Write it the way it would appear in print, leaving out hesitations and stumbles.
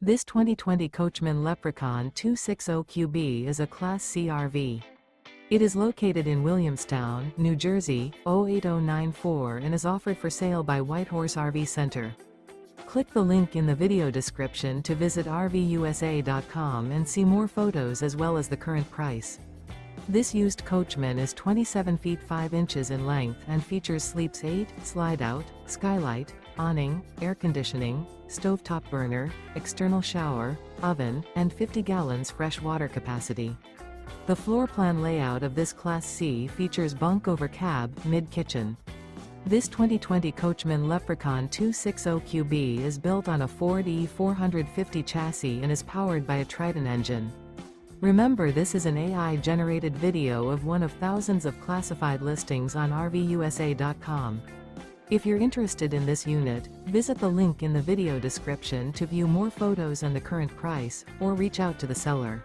This 2020 Coachmen Leprechaun 260QB is a Class C RV. It is located in Williamstown, New Jersey, 08094 and is offered for sale by Whitehorse RV Center. Click the link in the video description to visit RVUSA.com and see more photos as well as the current price. This used Coachman is 27 feet 5 inches in length and features sleeps 8, Slideout, Skylight, Awning, air conditioning, stovetop burner, external shower, oven, and 50 gallons fresh water capacity. The floor plan layout of this Class C features bunk over cab, mid-kitchen. This 2020 Coachmen Leprechaun 260QB is built on a Ford E450 chassis and is powered by a Triton engine. Remember, this is an AI-generated video of one of thousands of classified listings on RVUSA.com. If you're interested in this unit, visit the link in the video description to view more photos and the current price, or reach out to the seller.